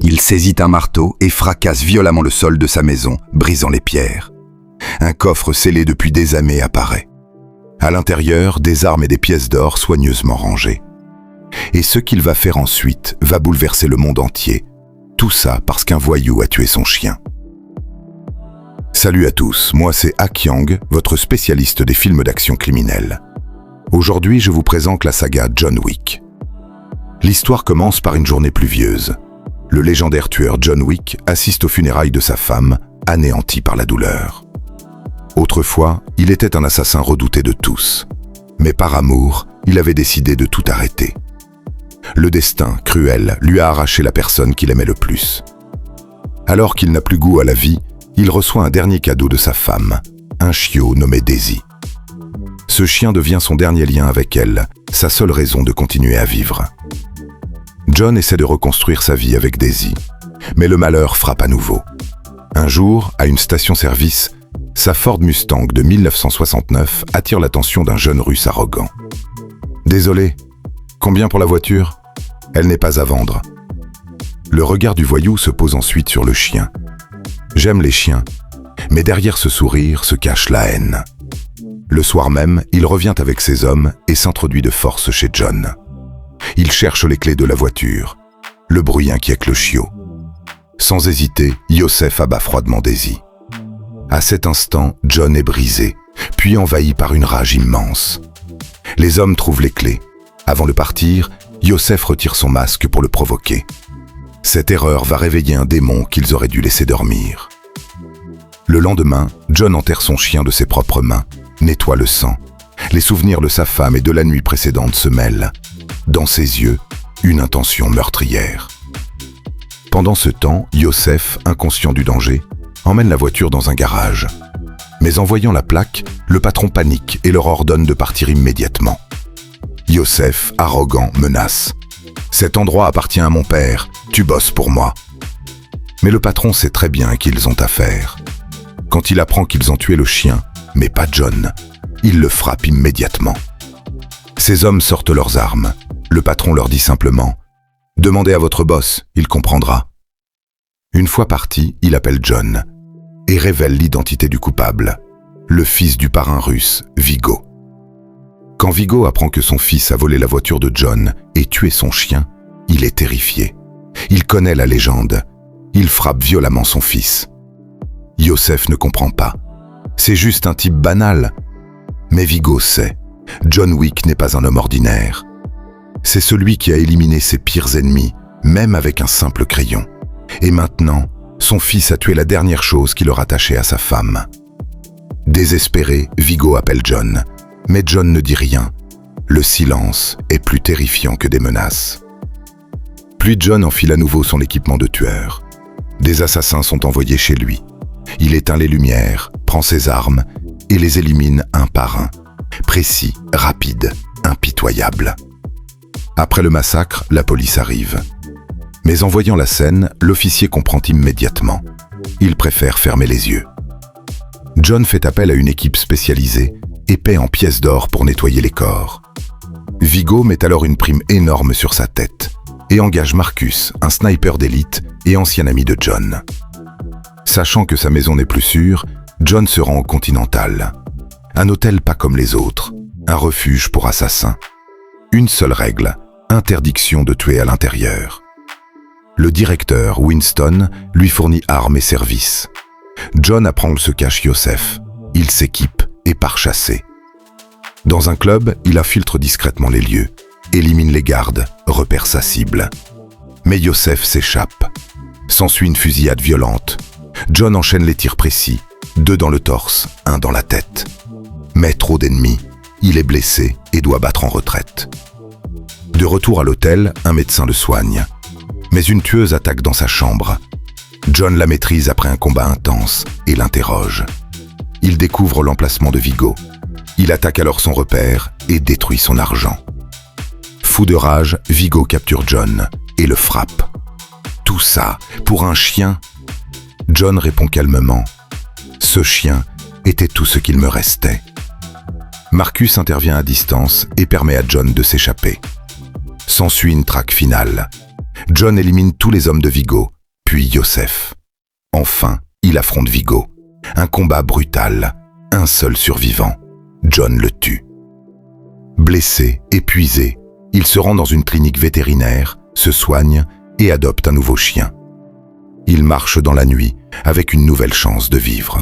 Il saisit un marteau et fracasse violemment le sol de sa maison, brisant les pierres. Un coffre scellé depuis des années apparaît. À l'intérieur, des armes et des pièces d'or soigneusement rangées. Et ce qu'il va faire ensuite va bouleverser le monde entier. Tout ça parce qu'un voyou a tué son chien. Salut à tous, moi c'est Hak Yang, votre spécialiste des films d'action criminels. Aujourd'hui, je vous présente la saga John Wick. L'histoire commence par une journée pluvieuse. Le légendaire tueur John Wick assiste aux funérailles de sa femme, anéanti par la douleur. Autrefois, il était un assassin redouté de tous. Mais par amour, il avait décidé de tout arrêter. Le destin, cruel, lui a arraché la personne qu'il aimait le plus. Alors qu'il n'a plus goût à la vie, il reçoit un dernier cadeau de sa femme, un chiot nommé Daisy. Ce chien devient son dernier lien avec elle, sa seule raison de continuer à vivre. John essaie de reconstruire sa vie avec Daisy, mais le malheur frappe à nouveau. Un jour, à une station-service, sa Ford Mustang de 1969 attire l'attention d'un jeune Russe arrogant. « Désolé, combien pour la voiture ? Elle n'est pas à vendre. » Le regard du voyou se pose ensuite sur le chien. « J'aime les chiens, mais derrière ce sourire se cache la haine. » Le soir même, il revient avec ses hommes et s'introduit de force chez John. Il cherche les clés de la voiture. Le bruit inquiète le chiot. Sans hésiter, Yosef abat froidement Daisy. À cet instant, John est brisé, puis envahi par une rage immense. Les hommes trouvent les clés. Avant de partir, Yosef retire son masque pour le provoquer. Cette erreur va réveiller un démon qu'ils auraient dû laisser dormir. Le lendemain, John enterre son chien de ses propres mains, nettoie le sang. Les souvenirs de sa femme et de la nuit précédente se mêlent. Dans ses yeux, une intention meurtrière. Pendant ce temps, Yosef, inconscient du danger, emmène la voiture dans un garage. Mais en voyant la plaque, le patron panique et leur ordonne de partir immédiatement. Yosef, arrogant, menace. « Cet endroit appartient à mon père, tu bosses pour moi. » Mais le patron sait très bien qu'ils ont affaire. Quand il apprend qu'ils ont tué le chien, mais pas John, il le frappe immédiatement. Ses hommes sortent leurs armes. Le patron leur dit simplement « Demandez à votre boss, il comprendra. » Une fois parti, il appelle John et révèle l'identité du coupable, le fils du parrain russe, Vigo. Quand Vigo apprend que son fils a volé la voiture de John et tué son chien, il est terrifié. Il connaît la légende. Il frappe violemment son fils. Yosef ne comprend pas. C'est juste un type banal. Mais Vigo sait. John Wick n'est pas un homme ordinaire. C'est celui qui a éliminé ses pires ennemis, même avec un simple crayon. Et maintenant, son fils a tué la dernière chose qui le rattachait à sa femme. Désespéré, Vigo appelle John. Mais John ne dit rien. Le silence est plus terrifiant que des menaces. Puis John enfile à nouveau son équipement de tueur. Des assassins sont envoyés chez lui. Il éteint les lumières, prend ses armes et les élimine un par un. Précis, rapide, impitoyable. Après le massacre, la police arrive. Mais en voyant la scène, l'officier comprend immédiatement. Il préfère fermer les yeux. John fait appel à une équipe spécialisée et paie en pièces d'or pour nettoyer les corps. Vigo met alors une prime énorme sur sa tête et engage Marcus, un sniper d'élite et ancien ami de John. Sachant que sa maison n'est plus sûre, John se rend au Continental. Un hôtel pas comme les autres, un refuge pour assassins. Une seule règle, interdiction de tuer à l'intérieur. Le directeur, Winston, lui fournit armes et services. John apprend où se cache Yosef. Il s'équipe et part chasser. Dans un club, il infiltre discrètement les lieux, élimine les gardes, repère sa cible. Mais Yosef s'échappe. S'ensuit une fusillade violente. John enchaîne les tirs précis, 2 dans le torse, 1 dans la tête. Mais trop d'ennemis, il est blessé et doit battre en retraite. De retour à l'hôtel, un médecin le soigne. Mais une tueuse attaque dans sa chambre. John la maîtrise après un combat intense et l'interroge. Il découvre l'emplacement de Vigo. Il attaque alors son repère et détruit son argent. Fou de rage, Vigo capture John et le frappe. Tout ça pour un chien ? John répond calmement. Ce chien était tout ce qu'il me restait. Marcus intervient à distance et permet à John de s'échapper. S'ensuit une traque finale. John élimine tous les hommes de Vigo puis Youssef. Enfin, il affronte Vigo. Un combat brutal. Un seul survivant. John le tue. Blessé, épuisé, il se rend dans une clinique vétérinaire, se soigne et adopte un nouveau chien. Il marche dans la nuit avec une nouvelle chance de vivre.